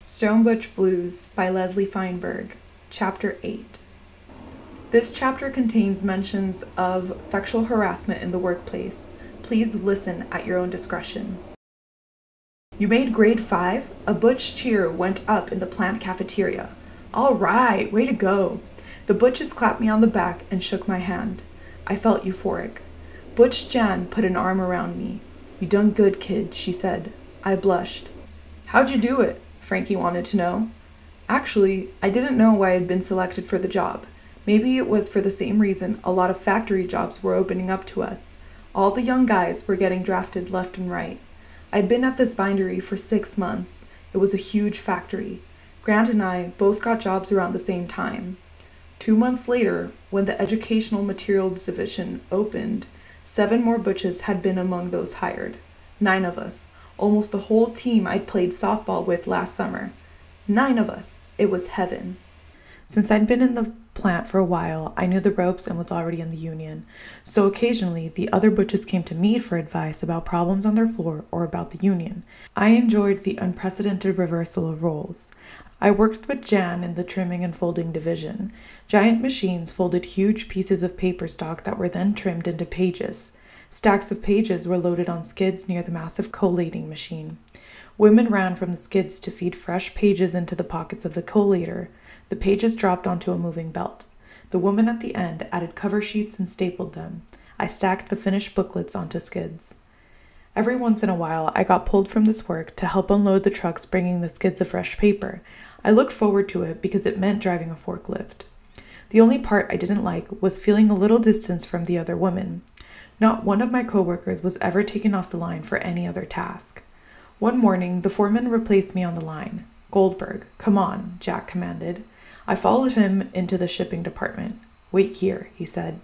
Stone Butch Blues by Leslie Feinberg, Chapter 8. This chapter contains mentions of sexual harassment in the workplace. Please listen at your own discretion. You made grade 5? A butch cheer went up in the plant cafeteria. All right, way to go. The butches clapped me on the back and shook my hand. I felt euphoric. Butch Jan put an arm around me. You done good, kid, she said. I blushed. How'd you do it? Frankie wanted to know. Actually, I didn't know why I'd been selected for the job. Maybe it was for the same reason a lot of factory jobs were opening up to us. All the young guys were getting drafted left and right. I'd been at this bindery for 6 months. It was a huge factory. Grant and I both got jobs around the same time. 2 months later, when the Educational Materials Division opened, 7 more butches had been among those hired. 9 of us. Almost the whole team I'd played softball with last summer. 9 of us. It was heaven. Since I'd been in the plant for a while, I knew the ropes and was already in the union. So occasionally, the other butches came to me for advice about problems on their floor or about the union. I enjoyed the unprecedented reversal of roles. I worked with Jan in the trimming and folding division. Giant machines folded huge pieces of paper stock that were then trimmed into pages. Stacks of pages were loaded on skids near the massive collating machine. Women ran from the skids to feed fresh pages into the pockets of the collator. The pages dropped onto a moving belt. The woman at the end added cover sheets and stapled them. I stacked the finished booklets onto skids. Every once in a while, I got pulled from this work to help unload the trucks bringing the skids of fresh paper. I looked forward to it because it meant driving a forklift. The only part I didn't like was feeling a little distance from the other women. Not one of my coworkers was ever taken off the line for any other task. One morning, the foreman replaced me on the line. Goldberg, come on, Jack commanded. I followed him into the shipping department. Wait here, he said.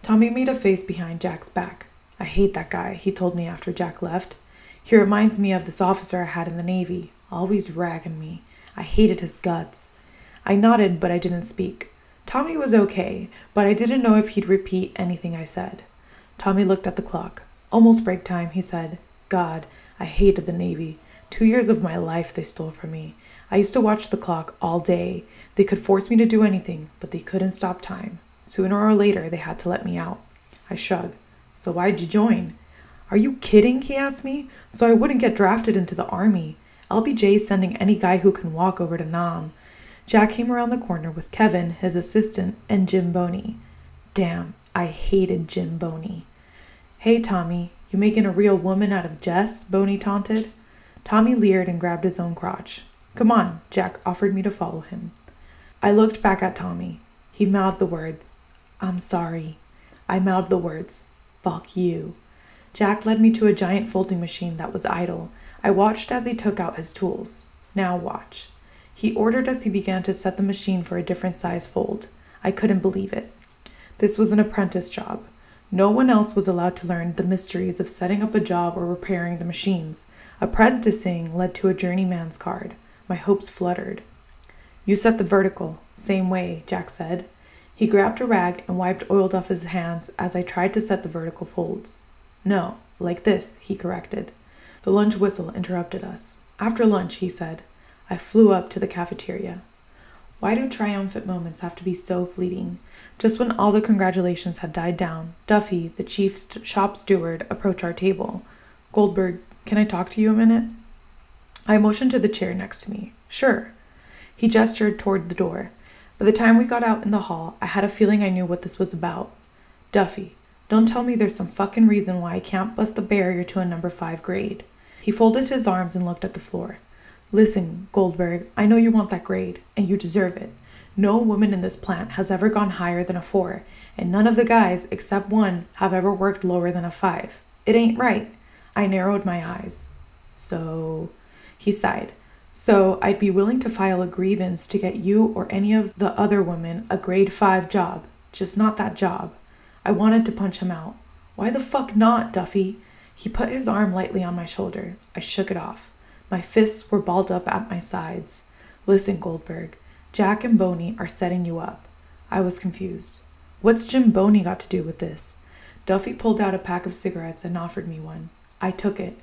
Tommy made a face behind Jack's back. I hate that guy, he told me after Jack left. He reminds me of this officer I had in the Navy, always ragging me. I hated his guts. I nodded, but I didn't speak. Tommy was okay, but I didn't know if he'd repeat anything I said. Tommy looked at the clock. Almost break time, he said. God, I hated the Navy. 2 years of my life they stole from me. I used to watch the clock all day. They could force me to do anything, but they couldn't stop time. Sooner or later, they had to let me out. I shrugged. So why'd you join? Are you kidding? He asked me. So I wouldn't get drafted into the army. LBJ's sending any guy who can walk over to Nam. Jack came around the corner with Kevin, his assistant, and Jim Boney. Damn, I hated Jim Boney. Hey, Tommy, you making a real woman out of Jess? Boney taunted. Tommy leered and grabbed his own crotch. Come on, Jack offered me to follow him. I looked back at Tommy. He mouthed the words, I'm sorry. I mouthed the words, fuck you. Jack led me to a giant folding machine that was idle. I watched as he took out his tools. Now watch. He ordered as he began to set the machine for a different size fold. I couldn't believe it. This was an apprentice job. No one else was allowed to learn the mysteries of setting up a job or repairing the machines. Apprenticing led to a journeyman's card. My hopes fluttered. You set the vertical. Same way, Jack said. He grabbed a rag and wiped oil off his hands as I tried to set the vertical folds. No, like this, he corrected. The lunch whistle interrupted us. After lunch, he said. I flew up to the cafeteria. Why do triumphant moments have to be so fleeting? Just when all the congratulations had died down, Duffy, the chief shop steward, approached our table. Goldberg, can I talk to you a minute? I motioned to the chair next to me. Sure. He gestured toward the door. By the time we got out in the hall, I had a feeling I knew what this was about. Duffy, don't tell me there's some fucking reason why I can't bust the barrier to a number 5 grade. He folded his arms and looked at the floor. Listen, Goldberg, I know you want that grade, and you deserve it. No woman in this plant has ever gone higher than a 4, and none of the guys, except one, have ever worked lower than a 5. It ain't right. I narrowed my eyes. So, he sighed. So, I'd be willing to file a grievance to get you or any of the other women a grade 5 job, just not that job. I wanted to punch him out. Why the fuck not, Duffy? He put his arm lightly on my shoulder. I shook it off. My fists were balled up at my sides. Listen, Goldberg, Jack and Boney are setting you up. I was confused. What's Jim Boney got to do with this? Duffy pulled out a pack of cigarettes and offered me one. I took it.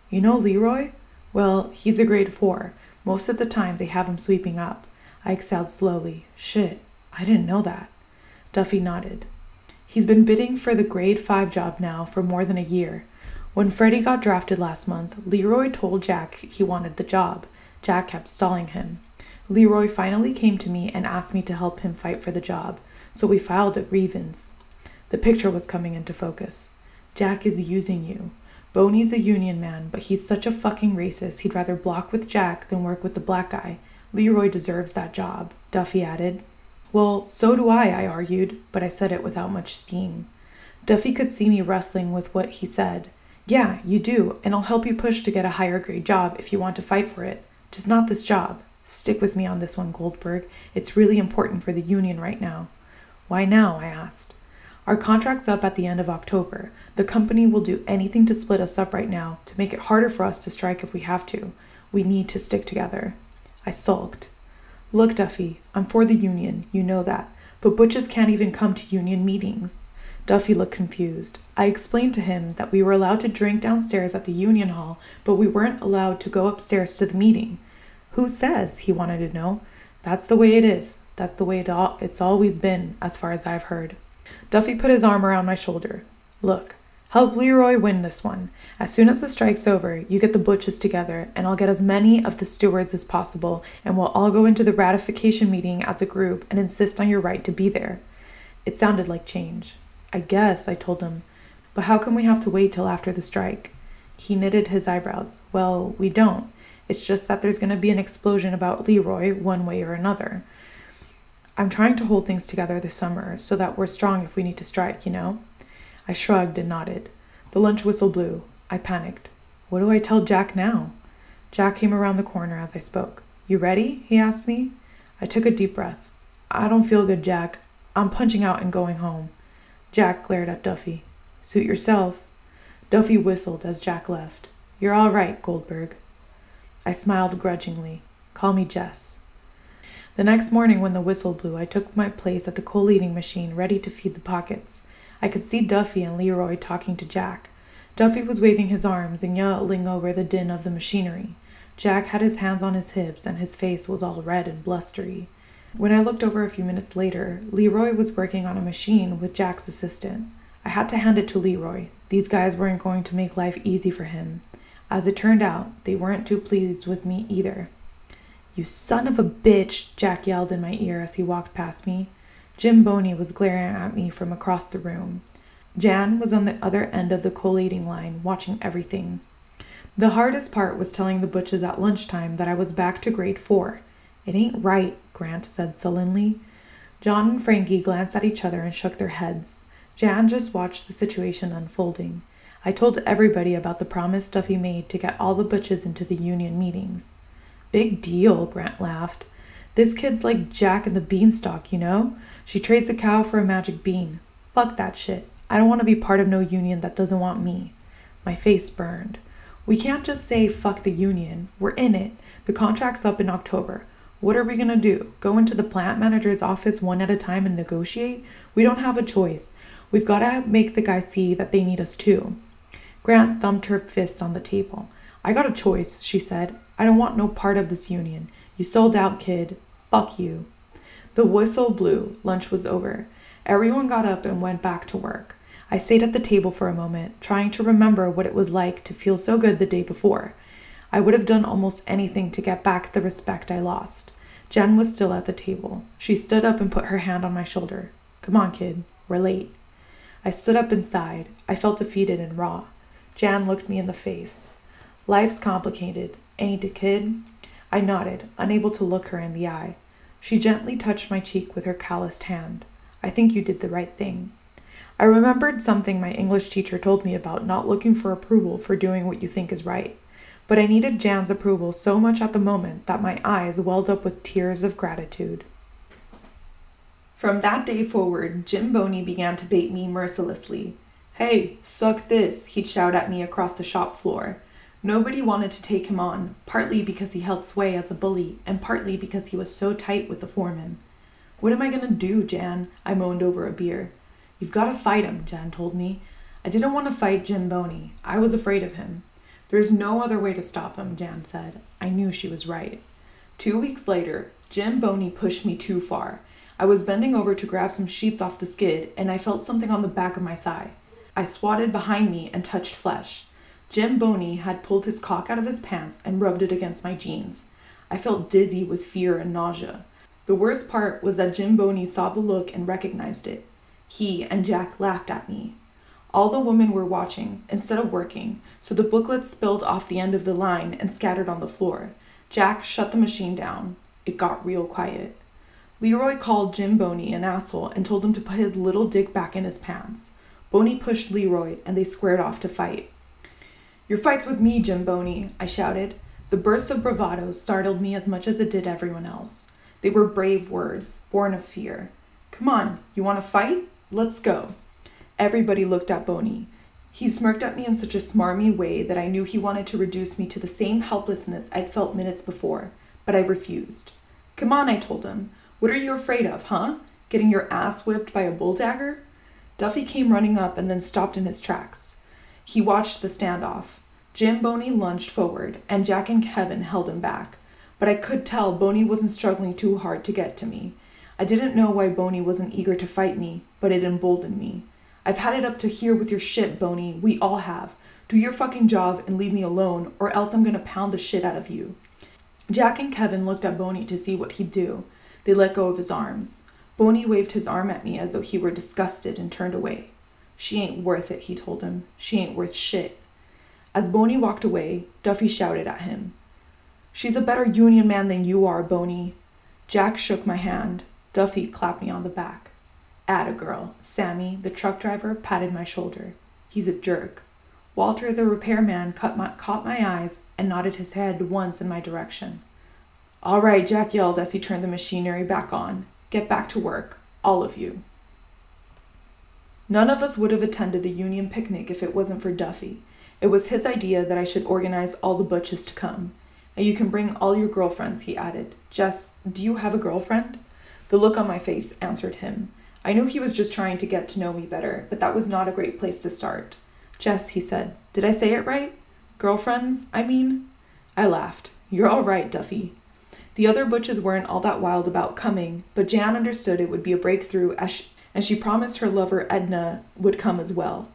You know Leroy? Well, he's a grade 4. Most of the time, they have him sweeping up. I exhaled slowly. Shit, I didn't know that. Duffy nodded. He's been bidding for the grade 5 job now for more than a year. When Freddie got drafted last month, Leroy told Jack he wanted the job. Jack kept stalling him. Leroy finally came to me and asked me to help him fight for the job, so we filed a grievance. The picture was coming into focus. Jack is using you. Boney's a union man, but he's such a fucking racist he'd rather block with Jack than work with the black guy. Leroy deserves that job, Duffy added. Well, so do I argued, but I said it without much steam. Duffy could see me wrestling with what he said. Yeah, you do, and I'll help you push to get a higher grade job if you want to fight for it. Just not this job. Stick with me on this one, Goldberg. It's really important for the union right now. Why now? I asked. Our contract's up at the end of October. The company will do anything to split us up right now to make it harder for us to strike if we have to. We need to stick together. I sulked. Look, Duffy, I'm for the union, you know that, but butches can't even come to union meetings. Duffy looked confused. I explained to him that we were allowed to drink downstairs at the union hall, but we weren't allowed to go upstairs to the meeting. Who says? He wanted to know. That's the way it is. That's the way it's always been, as far as I've heard. Duffy put his arm around my shoulder. Look, help Leroy win this one. As soon as the strike's over, you get the butches together, and I'll get as many of the stewards as possible, and we'll all go into the ratification meeting as a group and insist on your right to be there. It sounded like change. I guess, I told him. But how come we have to wait till after the strike? He knitted his eyebrows. Well, we don't. It's just that there's going to be an explosion about Leroy one way or another. I'm trying to hold things together this summer so that we're strong if we need to strike, you know? I shrugged and nodded. The lunch whistle blew. I panicked. What do I tell Jack now? Jack came around the corner as I spoke. You ready? He asked me. I took a deep breath. I don't feel good, Jack. I'm punching out and going home. Jack glared at Duffy. Suit yourself. Duffy whistled as Jack left. You're all right, Goldberg. I smiled grudgingly. Call me Jess. The next morning when the whistle blew, I took my place at the collating machine, ready to feed the pockets. I could see Duffy and Leroy talking to Jack. Duffy was waving his arms and yelling over the din of the machinery. Jack had his hands on his hips and his face was all red and blustery. When I looked over a few minutes later, Leroy was working on a machine with Jack's assistant. I had to hand it to Leroy. These guys weren't going to make life easy for him. As it turned out, they weren't too pleased with me either. You son of a bitch, Jack yelled in my ear as he walked past me. Jim Boney was glaring at me from across the room. Jan was on the other end of the collating line, watching everything. The hardest part was telling the butches at lunchtime that I was back to grade 4. It ain't right, Grant said sullenly. John and Frankie glanced at each other and shook their heads. Jan just watched the situation unfolding. I told everybody about the promise Duffy made to get all the butches into the union meetings. Big deal, Grant laughed. This kid's like Jack and the Beanstalk, you know? She trades a cow for a magic bean. Fuck that shit. I don't want to be part of no union that doesn't want me. My face burned. We can't just say fuck the union. We're in it. The contract's up in October. What are we gonna do? Go into the plant manager's office one at a time and negotiate? We don't have a choice. We've got to make the guys see that they need us too. Grant thumped her fist on the table. I got a choice, she said. I don't want no part of this union. You sold out, kid. Fuck you. The whistle blew. Lunch was over. Everyone got up and went back to work. I stayed at the table for a moment, trying to remember what it was like to feel so good the day before. I would have done almost anything to get back the respect I lost. Jen was still at the table. She stood up and put her hand on my shoulder. Come on, kid. We're late. I stood up and sighed. I felt defeated and raw. Jan looked me in the face. Life's complicated, ain't it, kid? I nodded, unable to look her in the eye. She gently touched my cheek with her calloused hand. I think you did the right thing. I remembered something my English teacher told me about not looking for approval for doing what you think is right. But I needed Jan's approval so much at the moment that my eyes welled up with tears of gratitude. From that day forward, Jim Boney began to bait me mercilessly. Hey, suck this, he'd shout at me across the shop floor. Nobody wanted to take him on, partly because he held sway as a bully, and partly because he was so tight with the foreman. What am I gonna do, Jan? I moaned over a beer. You've got to fight him, Jan told me. I didn't want to fight Jim Boney. I was afraid of him. There's no other way to stop him, Jan said. I knew she was right. 2 weeks later, Jim Boney pushed me too far. I was bending over to grab some sheets off the skid, and I felt something on the back of my thigh. I swatted behind me and touched flesh. Jim Boney had pulled his cock out of his pants and rubbed it against my jeans. I felt dizzy with fear and nausea. The worst part was that Jim Boney saw the look and recognized it. He and Jack laughed at me. All the women were watching, instead of working, so the booklets spilled off the end of the line and scattered on the floor. Jack shut the machine down. It got real quiet. Leroy called Jim Boney an asshole and told him to put his little dick back in his pants. Boney pushed Leroy, and they squared off to fight. "Your fight's with me, Jim Boney," I shouted. The burst of bravado startled me as much as it did everyone else. They were brave words, born of fear. "Come on, you want to fight? Let's go." Everybody looked at Boney. He smirked at me in such a smarmy way that I knew he wanted to reduce me to the same helplessness I'd felt minutes before, but I refused. "Come on," I told him. "What are you afraid of, huh? Getting your ass whipped by a bull dagger?" Duffy came running up and then stopped in his tracks. He watched the standoff. Jim Boney lunged forward, and Jack and Kevin held him back. But I could tell Boney wasn't struggling too hard to get to me. I didn't know why Boney wasn't eager to fight me, but it emboldened me. "I've had it up to here with your shit, Boney. We all have. Do your fucking job and leave me alone, or else I'm gonna pound the shit out of you." Jack and Kevin looked at Boney to see what he'd do. They let go of his arms. Boney waved his arm at me as though he were disgusted and turned away. "She ain't worth it," he told him. "She ain't worth shit." As Boney walked away, Duffy shouted at him, "She's a better union man than you are, Boney." Jack shook my hand. Duffy clapped me on the back. "Atta girl." Sammy, the truck driver, patted my shoulder. "He's a jerk." Walter, the repairman, caught my eyes and nodded his head once in my direction. "All right," Jack yelled as he turned the machinery back on. "Get back to work, all of you." None of us would have attended the union picnic if it wasn't for Duffy. It was his idea that I should organize all the butches to come. "And you can bring all your girlfriends," he added. "Jess, do you have a girlfriend?" The look on my face answered him. I knew he was just trying to get to know me better, but that was not a great place to start. "Jess," he said. "Did I say it right? Girlfriends, I mean?" I laughed. "You're all right, Duffy." The other butches weren't all that wild about coming, but Jan understood it would be a breakthrough and she promised her lover Edna would come as well.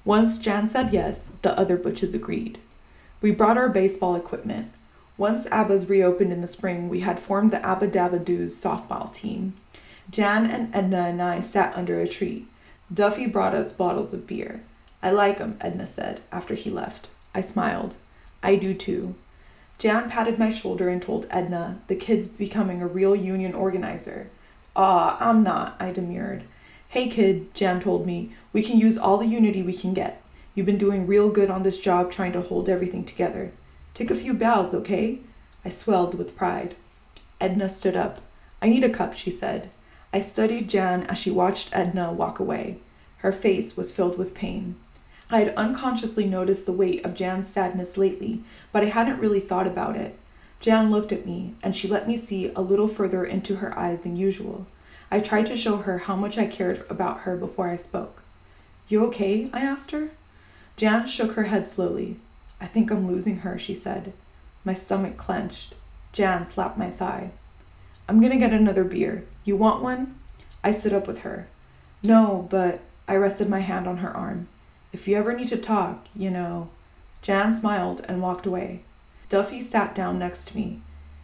Once Jan said yes, the other butches agreed. We brought our baseball equipment. Once ABBA's reopened in the spring, we had formed the Abba Dabba Doos softball team. Jan and Edna and I sat under a tree. Duffy brought us bottles of beer. "I like 'em," Edna said after he left. I smiled. "I do too." Jan patted my shoulder and told Edna the kid's becoming a real union organizer. "Aw, I'm not," I demurred. "Hey kid," Jan told me, "we can use all the unity we can get. You've been doing real good on this job trying to hold everything together. Take a few bows, okay?" I swelled with pride. Edna stood up. "I need a cup," she said. I studied Jan as she watched Edna walk away. Her face was filled with pain. I had unconsciously noticed the weight of Jan's sadness lately, but I hadn't really thought about it. Jan looked at me, and she let me see a little further into her eyes than usual. I tried to show her how much I cared about her before I spoke. "You okay?" I asked her. Jan shook her head slowly. "I think I'm losing her," she said. My stomach clenched. Jan slapped my thigh. "I'm gonna get another beer. You want one?" I stood up with her. "No, but..." I rested my hand on her arm. "If you ever need to talk, you know..." Jan smiled and walked away. Duffy sat down next to me.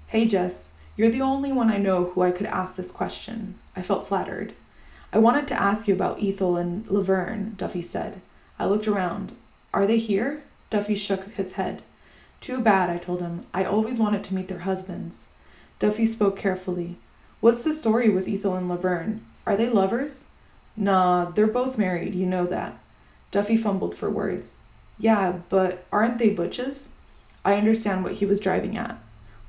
"Hey, Jess, you're the only one I know who I could ask this question." I felt flattered. "I wanted to ask you about Ethel and Laverne," Duffy said. I looked around. "Are they here?" Duffy shook his head. "Too bad," I told him. "I always wanted to meet their husbands." Duffy spoke carefully. "What's the story with Ethel and Laverne? Are they lovers?" "Nah, they're both married, you know that." Duffy fumbled for words. "Yeah, but aren't they butches?" I understand what he was driving at.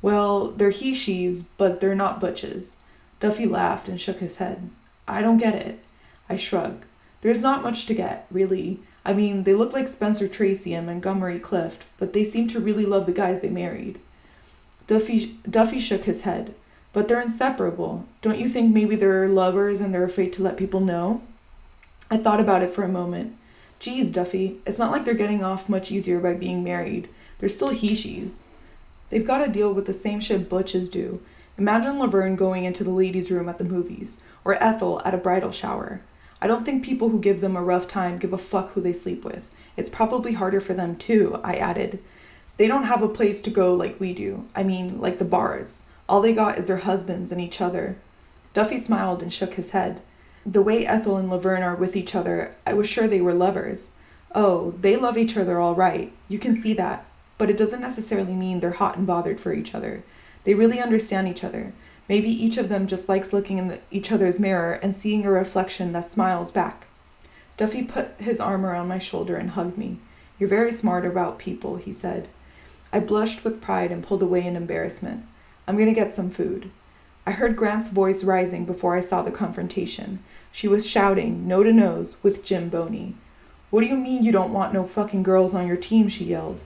"Well, they're he-she's, but they're not butches." Duffy laughed and shook his head. "I don't get it." I shrugged. "There's not much to get, really. I mean, they look like Spencer Tracy and Montgomery Clift, but they seem to really love the guys they married." Duffy shook his head. "But they're inseparable. Don't you think maybe they're lovers and they're afraid to let people know?" I thought about it for a moment. "Geez, Duffy, it's not like they're getting off much easier by being married. They're still he-she's." They've got to deal with the same shit butches do. Imagine Laverne going into the ladies' room at the movies, or Ethel at a bridal shower. I don't think people who give them a rough time give a fuck who they sleep with. It's probably harder for them too, I added. They don't have a place to go like we do. I mean, like the bars. All they got is their husbands and each other. Duffy smiled and shook his head. The way Ethel and Laverne are with each other, I was sure they were lovers. Oh, they love each other all right. You can see that. But it doesn't necessarily mean they're hot and bothered for each other. They really understand each other. Maybe each of them just likes looking in each other's mirror and seeing a reflection that smiles back. Duffy put his arm around my shoulder and hugged me. You're very smart about people, he said. I blushed with pride and pulled away in embarrassment. I'm going to get some food. I heard Grant's voice rising before I saw the confrontation. She was shouting, nose to nose, with Jim Boney. What do you mean you don't want no fucking girls on your team, she yelled.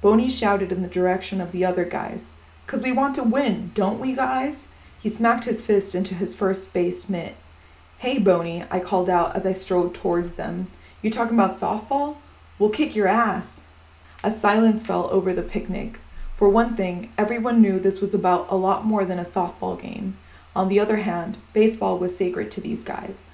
Boney shouted in the direction of the other guys. 'Cause we want to win, don't we, guys? He smacked his fist into his first base mitt. Hey, Boney, I called out as I strode towards them. You talking about softball? We'll kick your ass. A silence fell over the picnic. For one thing, everyone knew this was about a lot more than a softball game. On the other hand, baseball was sacred to these guys.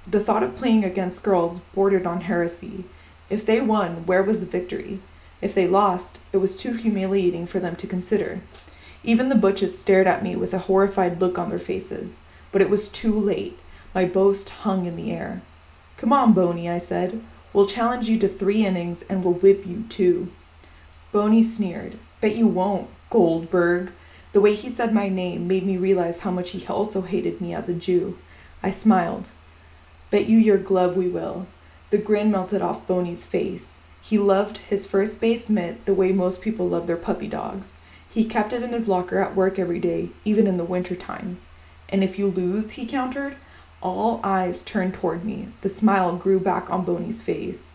The thought of playing against girls bordered on heresy. If they won, where was the victory? If they lost, it was too humiliating for them to consider. Even the butches stared at me with a horrified look on their faces. But it was too late. My boast hung in the air. Come on, Boney, I said. We'll challenge you to 3 innings and we'll whip you too. Boney sneered. Bet you won't, Goldberg. The way he said my name made me realize how much he also hated me as a Jew. I smiled. Bet you your glove we will. The grin melted off Boney's face. He loved his first base mitt the way most people love their puppy dogs. He kept it in his locker at work every day, even in the winter time. And if you lose, he countered. All eyes turned toward me. The smile grew back on Boney's face.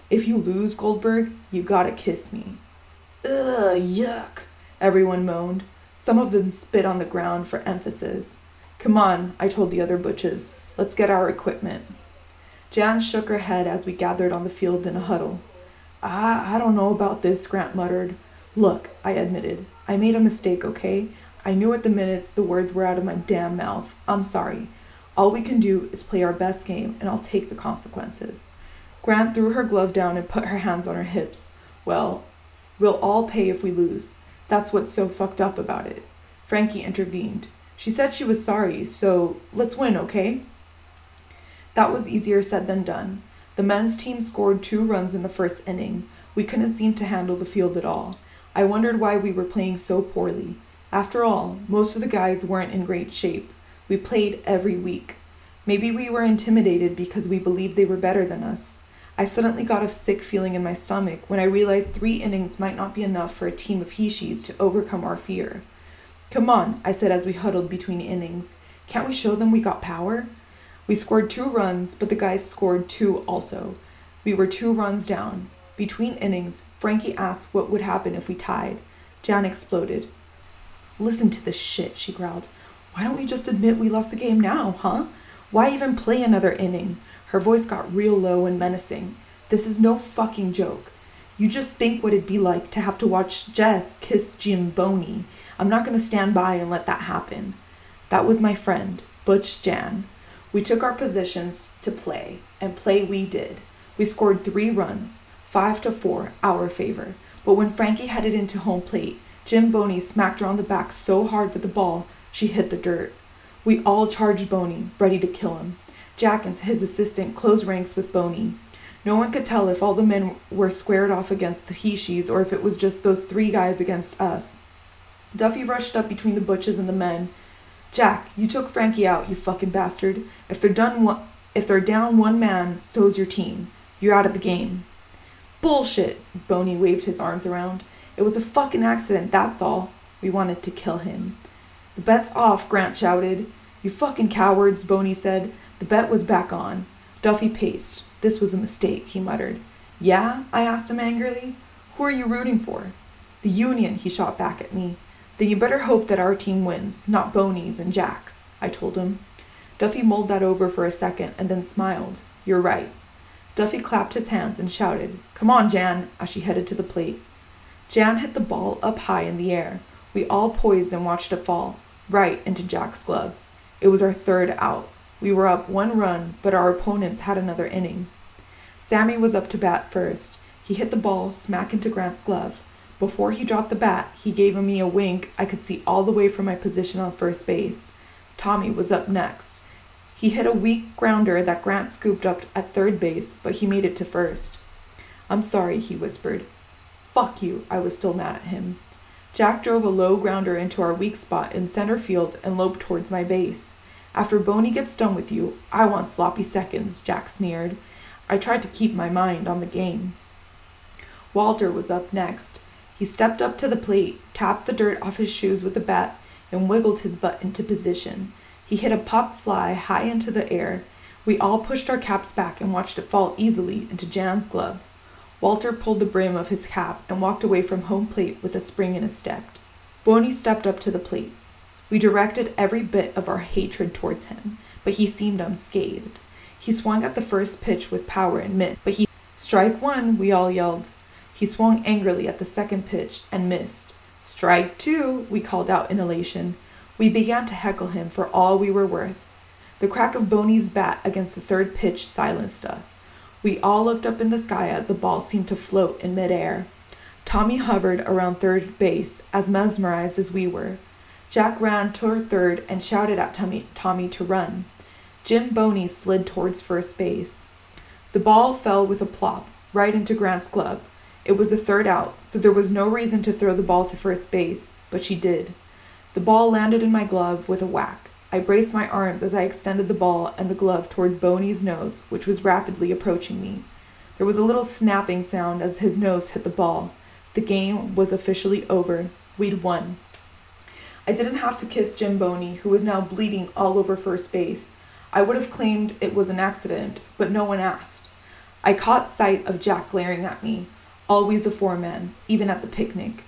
If you lose, Goldberg, you gotta kiss me. Ugh, yuck, everyone moaned. Some of them spit on the ground for emphasis. Come on, I told the other butches. Let's get our equipment. Jan shook her head as we gathered on the field in a huddle. I don't know about this, Grant muttered. Look, I admitted. I made a mistake, okay? I knew at the minutes the words were out of my damn mouth. I'm sorry. All we can do is play our best game, and I'll take the consequences. Grant threw her glove down and put her hands on her hips. Well, we'll all pay if we lose. That's what's so fucked up about it. Frankie intervened. She said she was sorry, so let's win, okay? That was easier said than done. The men's team scored 2 runs in the first inning. We couldn't seem to handle the field at all. I wondered why we were playing so poorly. After all, most of the guys weren't in great shape. We played every week. Maybe we were intimidated because we believed they were better than us. I suddenly got a sick feeling in my stomach when I realized 3 innings might not be enough for a team of he-shes to overcome our fear. Come on, I said as we huddled between innings. Can't we show them we got power? We scored 2 runs, but the guys scored 2 also. We were 2 runs down. Between innings, Frankie asked what would happen if we tied. Jan exploded. Listen to this shit, she growled. Why don't we just admit we lost the game now, huh? Why even play another inning? Her voice got real low and menacing. This is no fucking joke. You just think what it'd be like to have to watch Jess kiss Jim Boney. I'm not going to stand by and let that happen. That was my friend, Butch Jan. We took our positions to play, and play we did. We scored 3 runs, 5-4, our favor. But when Frankie headed into home plate, Jim Boney smacked her on the back so hard with the ball, she hit the dirt. We all charged Boney, ready to kill him. Jack and his assistant closed ranks with Boney. No one could tell if all the men were squared off against the he-shes or if it was just those 3 guys against us. Duffy rushed up between the butches and the men. Jack, you took Frankie out, you fucking bastard. If they're down 1 man, so's your team. You're out of the game. Bullshit, Boney waved his arms around. It was a fucking accident, that's all. We wanted to kill him. The bet's off, Grant shouted. You fucking cowards, Boney said. The bet was back on. Duffy paced. This was a mistake, he muttered. Yeah? I asked him angrily. Who are you rooting for? The Union, he shot back at me. Then you better hope that our team wins, not Boney's and Jack's, I told him. Duffy mulled that over for a second and then smiled. You're right. Duffy clapped his hands and shouted, Come on, Jan, as she headed to the plate. Jan hit the ball up high in the air. We all poised and watched it fall, right into Jack's glove. It was our third out. We were up 1 run, but our opponents had another inning. Sammy was up to bat first. He hit the ball smack into Grant's glove. Before he dropped the bat, he gave me a wink I could see all the way from my position on first base. Tommy was up next. He hit a weak grounder that Grant scooped up at third base, but he made it to first. "I'm sorry," he whispered. "Fuck you," I was still mad at him. Jack drove a low grounder into our weak spot in center field and loped towards my base. "After Boney gets done with you, I want sloppy seconds," Jack sneered. I tried to keep my mind on the game. Walter was up next. He stepped up to the plate, tapped the dirt off his shoes with a bat, and wiggled his butt into position. He hit a pop fly high into the air. We all pushed our caps back and watched it fall easily into Jan's glove. Walter pulled the brim of his cap and walked away from home plate with a spring in his step. Boney stepped up to the plate. We directed every bit of our hatred towards him, but he seemed unscathed. He swung at the first pitch with power and missed, but he "Strike 1," we all yelled. He swung angrily at the second pitch and missed. "Strike 2," we called out in elation. We began to heckle him for all we were worth. The crack of Boney's bat against the third pitch silenced us. We all looked up in the sky as the ball seemed to float in midair. Tommy hovered around third base, as mesmerized as we were. Jack ran toward third and shouted at Tommy to run. Jim Boney slid towards first base. The ball fell with a plop, right into Grant's glove. It was the third out, so there was no reason to throw the ball to first base, but she did. The ball landed in my glove with a whack. I braced my arms as I extended the ball and the glove toward Boney's nose, which was rapidly approaching me. There was a little snapping sound as his nose hit the ball. The game was officially over. We'd won. I didn't have to kiss Jim Boney, who was now bleeding all over first base. I would have claimed it was an accident, but no one asked. I caught sight of Jack glaring at me, always the foreman, even at the picnic.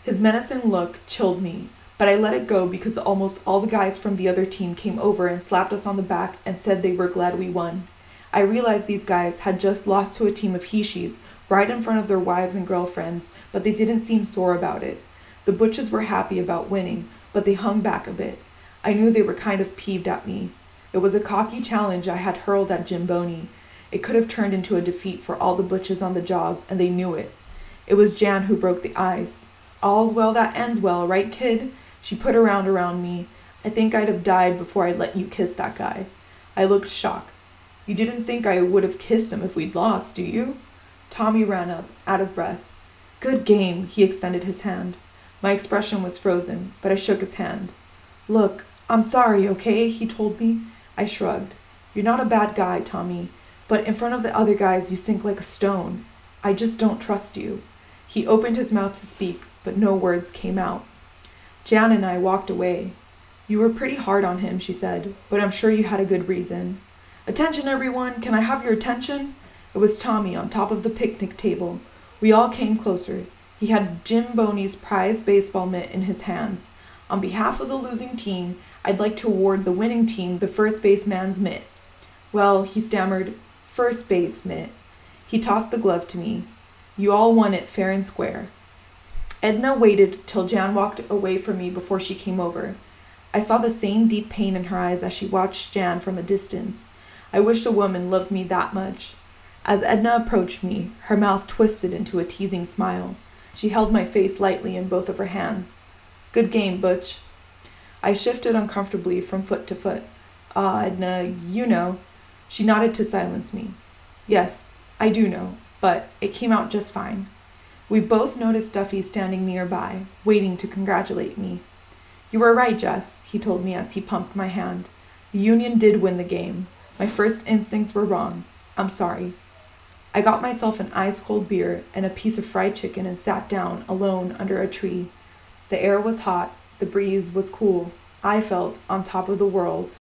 His menacing look chilled me, but I let it go because almost all the guys from the other team came over and slapped us on the back and said they were glad we won. I realized these guys had just lost to a team of Heshis right in front of their wives and girlfriends, but they didn't seem sore about it. The Butches were happy about winning, but they hung back a bit. I knew they were kind of peeved at me. It was a cocky challenge I had hurled at Jim Boney. It could have turned into a defeat for all the Butches on the job, and they knew it. It was Jan who broke the ice. "All's well that ends well, right, kid?" She put her arm around me. "I think I'd have died before I'd let you kiss that guy." I looked shocked. "You didn't think I would have kissed him if we'd lost, do you?" Tommy ran up, out of breath. "Good game," he extended his hand. My expression was frozen, but I shook his hand. "Look, I'm sorry, okay?" he told me. I shrugged. "You're not a bad guy, Tommy, but in front of the other guys you sink like a stone. I just don't trust you." He opened his mouth to speak, but no words came out. Jan and I walked away. "You were pretty hard on him," she said, "but I'm sure you had a good reason." "Attention, everyone! Can I have your attention?" It was Tommy on top of the picnic table. We all came closer. He had Jim Boney's prized baseball mitt in his hands. "On behalf of the losing team, I'd like to award the winning team the first baseman's mitt." "Well," he stammered, "first base mitt." He tossed the glove to me. "You all won it fair and square." Edna waited till Jan walked away from me before she came over. I saw the same deep pain in her eyes as she watched Jan from a distance. I wished a woman loved me that much. As Edna approached me, her mouth twisted into a teasing smile. She held my face lightly in both of her hands. "Good game, Butch." I shifted uncomfortably from foot to foot. Edna, you know." She nodded to silence me. "Yes, I do know, but it came out just fine." We both noticed Duffy standing nearby, waiting to congratulate me. "You were right, Jess," he told me as he pumped my hand. "The Union did win the game. My first instincts were wrong. I'm sorry." I got myself an ice-cold beer and a piece of fried chicken and sat down alone under a tree. The air was hot, the breeze was cool. I felt on top of the world.